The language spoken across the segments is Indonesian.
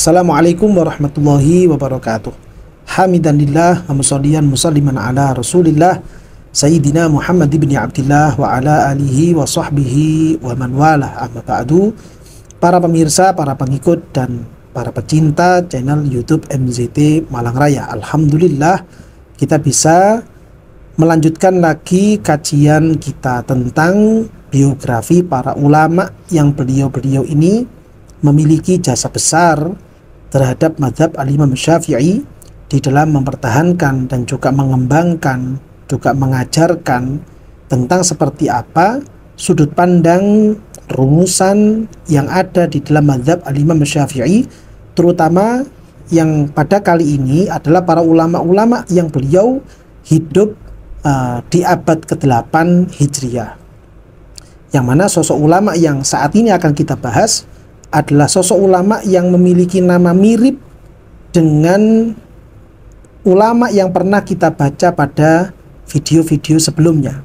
Assalamualaikum warahmatullahi wabarakatuh. Hamidanillah wa musalliyan musalliman ala Rasulillah Sayyidina Muhammad ibn Abdillah wa ala alihi wa sahbihi wa man walah, amma ba'du. Para pemirsa, para pengikut dan para pecinta channel YouTube MZT Malang Raya, alhamdulillah kita bisa melanjutkan lagi kajian kita tentang biografi para ulama yang beliau-beliau ini memiliki jasa besar terhadap mazhab al-Imam Syafi'i di dalam mempertahankan dan juga mengembangkan, juga mengajarkan tentang seperti apa sudut pandang rumusan yang ada di dalam mazhab al-Imam Syafi'i, terutama yang pada kali ini adalah para ulama-ulama yang beliau hidup di abad ke-8 Hijriah. Yang mana sosok ulama yang saat ini akan kita bahas adalah sosok ulama yang memiliki nama mirip dengan ulama yang pernah kita baca pada video-video sebelumnya,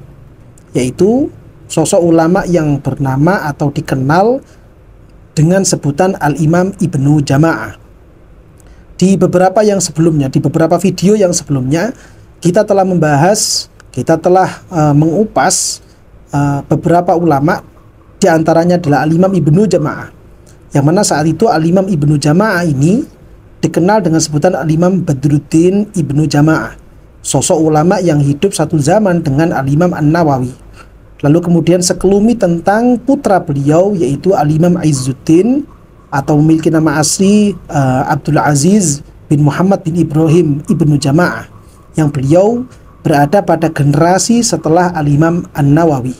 yaitu sosok ulama yang bernama atau dikenal dengan sebutan Al-Imam Ibnu Jama'ah. Di beberapa yang sebelumnya, di beberapa video yang sebelumnya, kita telah membahas, kita telah mengupas beberapa ulama, diantaranya adalah Al-Imam Ibnu Jama'ah, yang mana saat itu Al-Imam Ibnu Jama'ah ini dikenal dengan sebutan Al-Imam Badruddin Ibnu Jama'ah, sosok ulama yang hidup satu zaman dengan Al-Imam An-Nawawi. Lalu kemudian sekelumit tentang putra beliau, yaitu Al-Imam Izzuddin, atau memiliki nama asli Abdul Aziz bin Muhammad bin Ibrahim Ibnu Jama'ah, yang beliau berada pada generasi setelah Al-Imam An-Nawawi.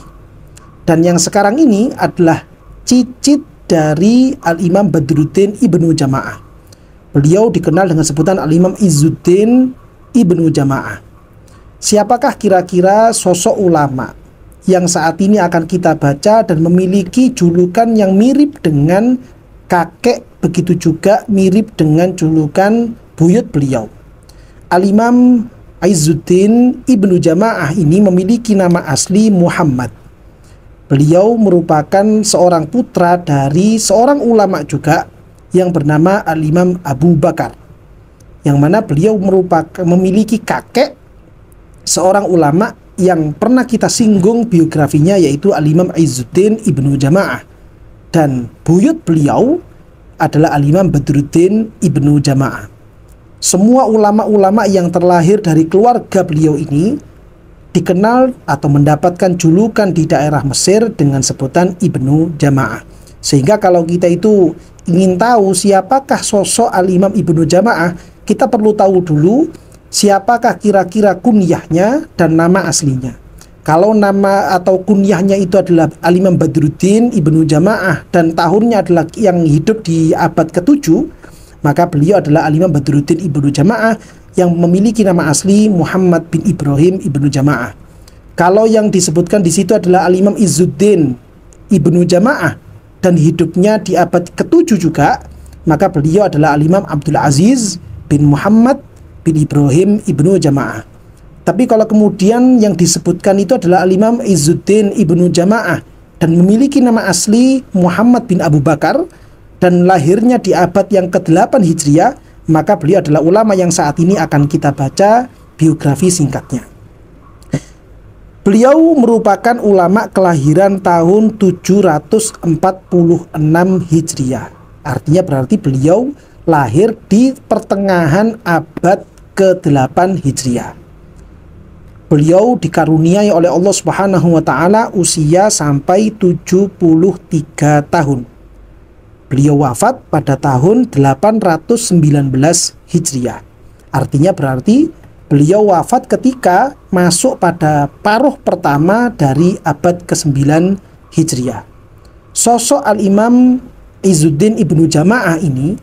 Dan yang sekarang ini adalah cicit dari Al-Imam Badruddin Ibnu Jama'ah. Beliau dikenal dengan sebutan Al-Imam Izzuddin Ibnu Jama'ah. Siapakah kira-kira sosok ulama yang saat ini akan kita baca dan memiliki julukan yang mirip dengan kakek, begitu juga mirip dengan julukan buyut beliau? Al-Imam Izzuddin Ibnu Jama'ah ini memiliki nama asli Muhammad. Beliau merupakan seorang putra dari seorang ulama juga yang bernama Al-Imam Abu Bakar, yang mana beliau memiliki kakek seorang ulama yang pernah kita singgung biografinya, yaitu Al-Imam Izzuddin Ibnu Jama'ah, dan buyut beliau adalah Al-Imam Badruddin Ibnu Jama'ah. Semua ulama-ulama yang terlahir dari keluarga beliau ini dikenal atau mendapatkan julukan di daerah Mesir dengan sebutan Ibnu Jama'ah. Sehingga kalau kita itu ingin tahu siapakah sosok Al-Imam Ibnu Jama'ah, kita perlu tahu dulu siapakah kira-kira kunyahnya dan nama aslinya. Kalau nama atau kunyahnya itu adalah Al-Imam Badruddin Ibnu Jama'ah dan tahunnya adalah yang hidup di abad ke-7, maka beliau adalah Al-Imam Badruddin Ibnu Jama'ah yang memiliki nama asli Muhammad bin Ibrahim Ibnu Jama'ah. Kalau yang disebutkan di situ adalah Al-Imam Izzuddin Ibnu Jama'ah dan hidupnya di abad ke-7 juga, maka beliau adalah Al-Imam Abdul Aziz bin Muhammad bin Ibrahim Ibnu Jama'ah. Tapi kalau kemudian yang disebutkan itu adalah Al-Imam Izzuddin Ibnu Jama'ah dan memiliki nama asli Muhammad bin Abu Bakar dan lahirnya di abad yang ke-8 Hijriah, maka beliau adalah ulama yang saat ini akan kita baca biografi singkatnya. Beliau merupakan ulama kelahiran tahun 746 Hijriah. Artinya berarti beliau lahir di pertengahan abad ke-8 Hijriah. Beliau dikaruniai oleh Allah Subhanahu wa taala usia sampai 73 tahun. Beliau wafat pada tahun 819 Hijriah. Artinya berarti beliau wafat ketika masuk pada paruh pertama dari abad ke-9 Hijriah. Sosok Al-Imam Izzuddin Ibnu Jama'ah ini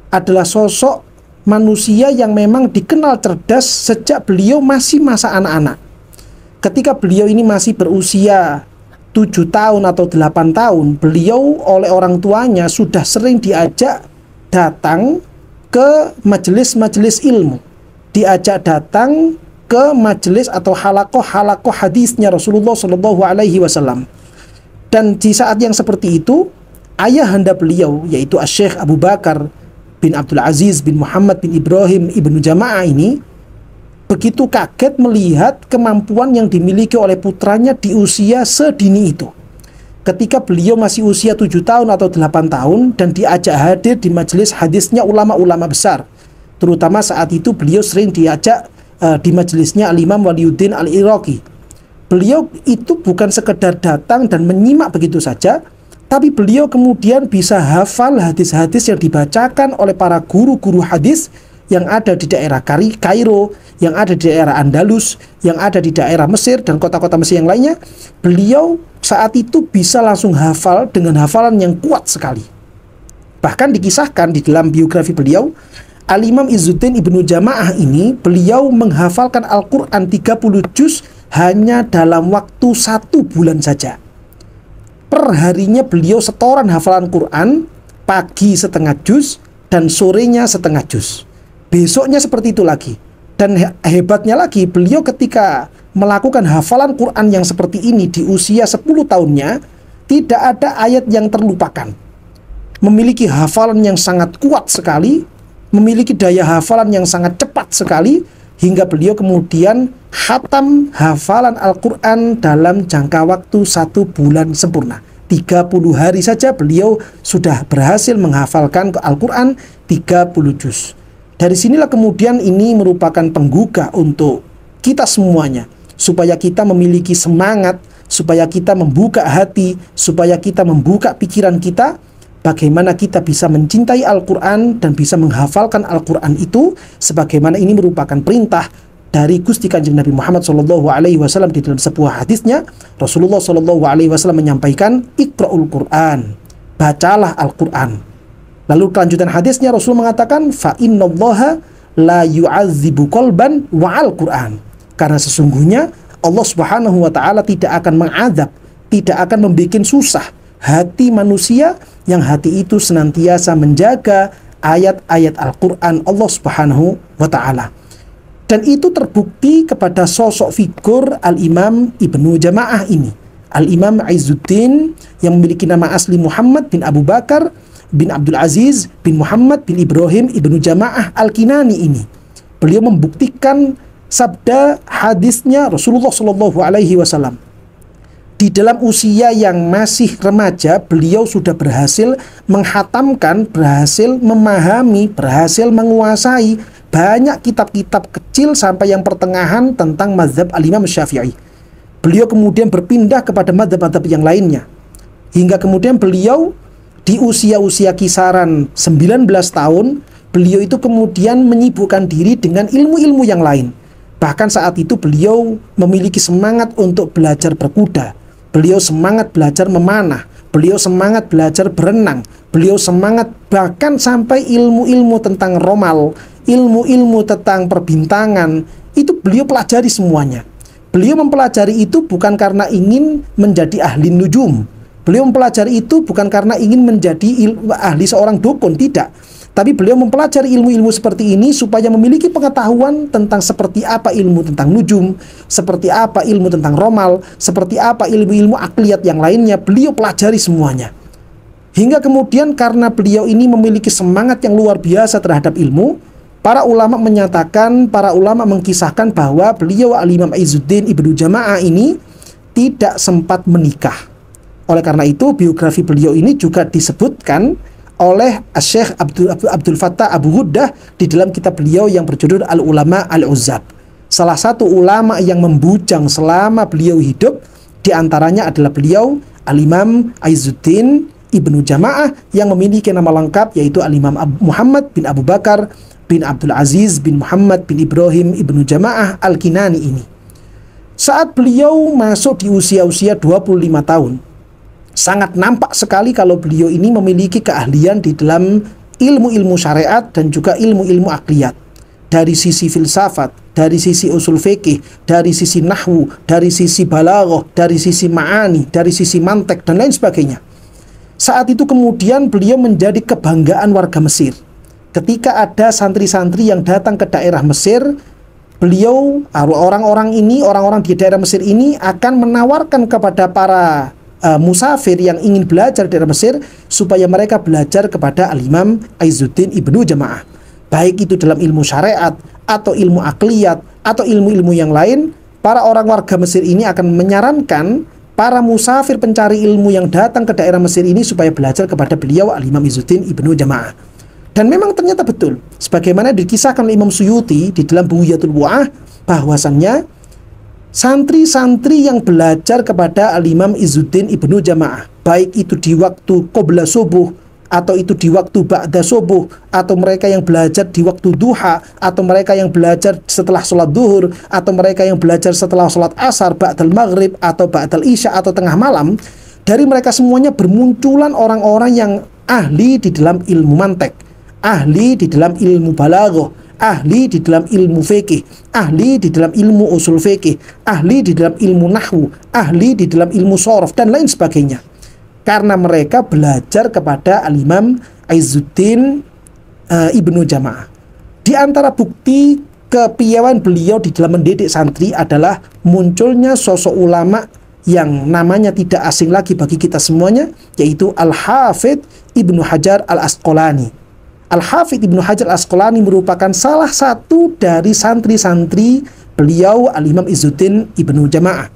adalah sosok manusia yang memang dikenal cerdas sejak beliau masih masa anak-anak. Ketika beliau ini masih berusia 7 tahun atau 8 tahun, beliau oleh orang tuanya sudah sering diajak datang ke majelis-majelis ilmu, diajak datang ke majelis atau halakoh hadisnya Rasulullah SAW. Dan di saat yang seperti itu, ayahanda beliau, yaitu Syekh Abu Bakar bin Abdul Aziz bin Muhammad bin Ibrahim ibnu Jama'ah ini begitu kaget melihat kemampuan yang dimiliki oleh putranya di usia sedini itu. Ketika beliau masih usia 7 tahun atau 8 tahun dan diajak hadir di majelis hadisnya ulama-ulama besar. Terutama saat itu beliau sering diajak di majelisnya Al-Imam Waliuddin Al-Iraqi. Beliau itu bukan sekedar datang dan menyimak begitu saja, tapi beliau kemudian bisa hafal hadis-hadis yang dibacakan oleh para guru-guru hadis yang ada di daerah Kairo, yang ada di daerah Andalus, yang ada di daerah Mesir dan kota-kota Mesir yang lainnya. Beliau saat itu bisa langsung hafal dengan hafalan yang kuat sekali. Bahkan dikisahkan di dalam biografi beliau, Al-Imam Izzuddin ibnu Jama'ah ini beliau menghafalkan Al-Quran 30 juz hanya dalam waktu 1 bulan saja. Perharinya beliau setoran hafalan Quran, pagi setengah juz dan sorenya setengah juz. Besoknya seperti itu lagi. Dan hebatnya lagi, beliau ketika melakukan hafalan Quran yang seperti ini di usia 10 tahunnya, tidak ada ayat yang terlupakan. Memiliki hafalan yang sangat kuat sekali, memiliki daya hafalan yang sangat cepat sekali, hingga beliau kemudian khatam hafalan Al-Quran dalam jangka waktu 1 bulan sempurna. 30 hari saja beliau sudah berhasil menghafalkan Al-Quran 30 juz. Dari sinilah kemudian ini merupakan penggugah untuk kita semuanya, supaya kita memiliki semangat, supaya kita membuka hati, supaya kita membuka pikiran kita, bagaimana kita bisa mencintai Al-Quran dan bisa menghafalkan Al-Quran itu, sebagaimana ini merupakan perintah dari Gusti Kanjeng Nabi Muhammad SAW di dalam sebuah hadisnya. Rasulullah SAW menyampaikan, Iqra'ul Quran, bacalah Al-Quran. Lalu kelanjutan hadisnya Rasul mengatakan, fa innallaha la yu'adzibu qalban wa'al Quran, karena sesungguhnya Allah Subhanahu wa taala tidak akan mengadab, tidak akan membuat susah hati manusia yang hati itu senantiasa menjaga ayat-ayat Al-Quran Allah Subhanahu wa ta'ala. Dan itu terbukti kepada sosok figur Al-Imam Ibnu Jama'ah ini, Al-Imam Izzuddin, yang memiliki nama asli Muhammad bin Abu Bakar bin Abdul Aziz bin Muhammad bin Ibrahim Ibnu Jama'ah Al-Kinani ini. Beliau membuktikan sabda hadisnya Rasulullah SAW. Di dalam usia yang masih remaja, beliau sudah berhasil menghatamkan, berhasil memahami, berhasil menguasai banyak kitab-kitab kecil sampai yang pertengahan tentang mazhab Al-Imam Syafi'i. Beliau kemudian berpindah kepada mazhab-mazhab yang lainnya. Hingga kemudian beliau di usia-usia kisaran 19 tahun, beliau itu kemudian menyibukkan diri dengan ilmu-ilmu yang lain. Bahkan saat itu beliau memiliki semangat untuk belajar berkuda. Beliau semangat belajar memanah, beliau semangat belajar berenang, beliau semangat bahkan sampai ilmu-ilmu tentang romal, ilmu-ilmu tentang perbintangan, itu beliau pelajari semuanya. Beliau mempelajari itu bukan karena ingin menjadi ahli nujum. Beliau mempelajari itu bukan karena ingin menjadi ahli seorang dukun, tidak. Tapi beliau mempelajari ilmu-ilmu seperti ini supaya memiliki pengetahuan tentang seperti apa ilmu tentang nujum, seperti apa ilmu tentang romal, seperti apa ilmu-ilmu akliyat yang lainnya. Beliau pelajari semuanya. Hingga kemudian karena beliau ini memiliki semangat yang luar biasa terhadap ilmu, para ulama menyatakan, para ulama mengkisahkan bahwa beliau Al-Imam Izzuddin Ibnu Jama'ah ini tidak sempat menikah. Oleh karena itu biografi beliau ini juga disebutkan oleh Syekh Abdul Fattah Abu Ghuddah di dalam kitab beliau yang berjudul Al-Ulama Al-Uzzab. Salah satu ulama yang membujang selama beliau hidup, diantaranya adalah beliau Al-Imam Izzuddin Ibnu Jama'ah yang memiliki nama lengkap yaitu Al-Imam Muhammad bin Abu Bakar bin Abdul Aziz bin Muhammad bin Ibrahim Ibnu Jama'ah Al-Kinani ini. Saat beliau masuk di usia-usia 25 tahun, sangat nampak sekali kalau beliau ini memiliki keahlian di dalam ilmu-ilmu syariat dan juga ilmu-ilmu akliyat. Dari sisi filsafat, dari sisi usul fikih, dari sisi nahwu, dari sisi balaghah, dari sisi ma'ani, dari sisi mantek dan lain sebagainya. Saat itu kemudian beliau menjadi kebanggaan warga Mesir. Ketika ada santri-santri yang datang ke daerah Mesir, beliau, orang-orang di daerah Mesir ini akan menawarkan kepada para musafir yang ingin belajar dari Mesir supaya mereka belajar kepada Al-Imam Izzuddin Ibnu Jama'ah, baik itu dalam ilmu syariat atau ilmu akliyat atau ilmu-ilmu yang lain. Para orang warga Mesir ini akan menyarankan para musafir pencari ilmu yang datang ke daerah Mesir ini supaya belajar kepada beliau Al-Imam Izzuddin Ibnu Jama'ah. Dan memang ternyata betul, sebagaimana dikisahkan oleh Imam Suyuti di dalam Bughyatul Bu'ah, bahwasannya santri-santri yang belajar kepada Al-Imam Izzuddin Ibnu Jama'ah, baik itu di waktu qabla subuh, atau itu di waktu ba'da subuh, atau mereka yang belajar di waktu duha, atau mereka yang belajar setelah sholat duhur, atau mereka yang belajar setelah sholat asar, ba'dal maghrib, atau ba'dal isya, atau tengah malam, dari mereka semuanya bermunculan orang-orang yang ahli di dalam ilmu mantek, ahli di dalam ilmu balaghah, ahli di dalam ilmu fikih, ahli di dalam ilmu usul fikih, ahli di dalam ilmu nahwu, ahli di dalam ilmu sorof, dan lain sebagainya. Karena mereka belajar kepada Al-Imam Izzuddin Ibnu Jama'ah. Di antara bukti kepiawaian beliau di dalam mendidik santri adalah munculnya sosok ulama yang namanya tidak asing lagi bagi kita semuanya, yaitu Al-Hafidh Ibnu Hajar Al-Asqalani. Al-Hafidh Ibnu Hajar Al-Asqalani merupakan salah satu dari santri-santri beliau Al-Imam Izzuddin Ibnu Jama'ah.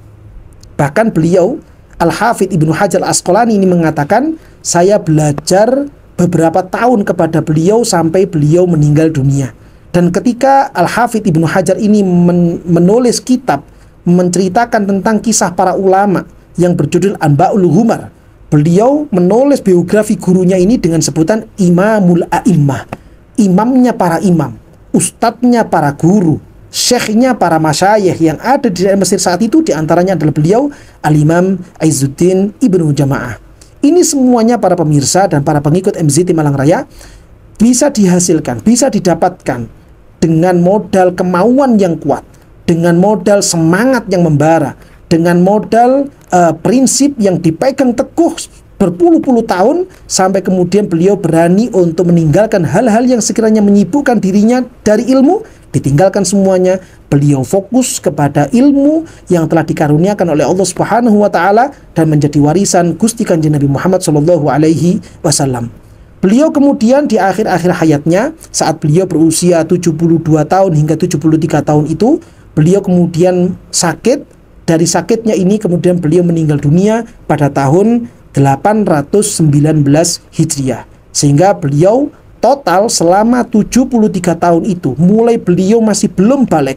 Bahkan beliau Al-Hafidh Ibnu Hajar Al-Asqalani ini mengatakan, saya belajar beberapa tahun kepada beliau sampai beliau meninggal dunia. Dan ketika Al-Hafidh Ibnu Hajar ini menulis kitab menceritakan tentang kisah para ulama yang berjudul Anba'ul Humar, beliau menulis biografi gurunya ini dengan sebutan Imamul A'immah, imamnya para imam, ustadznya para guru, syekhnya para masyayikh yang ada di daerah Mesir saat itu. Diantaranya adalah beliau Al-Imam Izzuddin Ibnu Jama'ah. Ini semuanya para pemirsa dan para pengikut MZT Malang Raya bisa dihasilkan, bisa didapatkan dengan modal kemauan yang kuat, dengan modal semangat yang membara, dengan modal prinsip yang dipegang teguh berpuluh-puluh tahun, sampai kemudian beliau berani untuk meninggalkan hal-hal yang sekiranya menyibukkan dirinya dari ilmu. Ditinggalkan semuanya, beliau fokus kepada ilmu yang telah dikaruniakan oleh Allah Subhanahu wa taala dan menjadi warisan Gusti Kanjeng Nabi Muhammad sallallahu alaihi wasallam. Beliau kemudian di akhir-akhir hayatnya, saat beliau berusia 72 tahun hingga 73 tahun itu, beliau kemudian sakit. Dari sakitnya ini kemudian beliau meninggal dunia pada tahun 819 Hijriah. Sehingga beliau total selama 73 tahun itu, mulai beliau masih belum balik,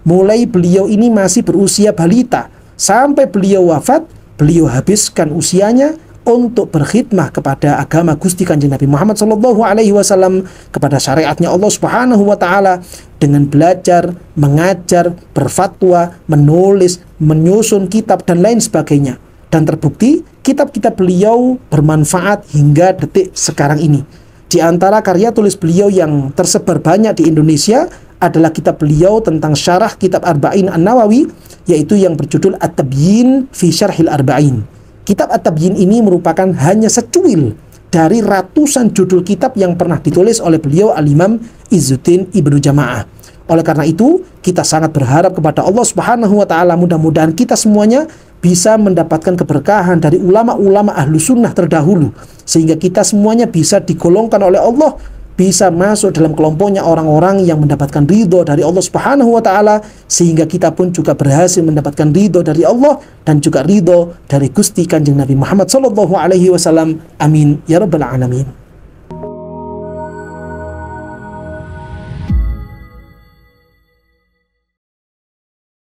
mulai beliau ini masih berusia balita, sampai beliau wafat, beliau habiskan usianya untuk berkhidmah kepada agama Gusti Kanjeng Nabi Muhammad SAW, kepada syariatnya Allah Subhanahu wa taala, dengan belajar, mengajar, berfatwa, menulis, menyusun kitab dan lain sebagainya. Dan terbukti kitab-kitab beliau bermanfaat hingga detik sekarang ini. Di antara karya tulis beliau yang tersebar banyak di Indonesia adalah kitab beliau tentang syarah kitab Arba'in An-Nawawi, yaitu yang berjudul At-Tabyin fi Syarhil Arba'in. Kitab At-Tabyin ini merupakan hanya secuil dari ratusan judul kitab yang pernah ditulis oleh beliau Al-Imam Izzuddin Ibnu Jama'ah. Oleh karena itu, kita sangat berharap kepada Allah Subhanahu wa taala, mudah-mudahan kita semuanya bisa mendapatkan keberkahan dari ulama-ulama ahlu sunnah terdahulu, sehingga kita semuanya bisa digolongkan oleh Allah, bisa masuk dalam kelompoknya orang-orang yang mendapatkan ridho dari Allah Subhanahu wa taala, sehingga kita pun juga berhasil mendapatkan ridho dari Allah dan juga ridho dari Gusti Kanjeng Nabi Muhammad sallallahu alaihi wasallam. Amin ya rabbal alamin.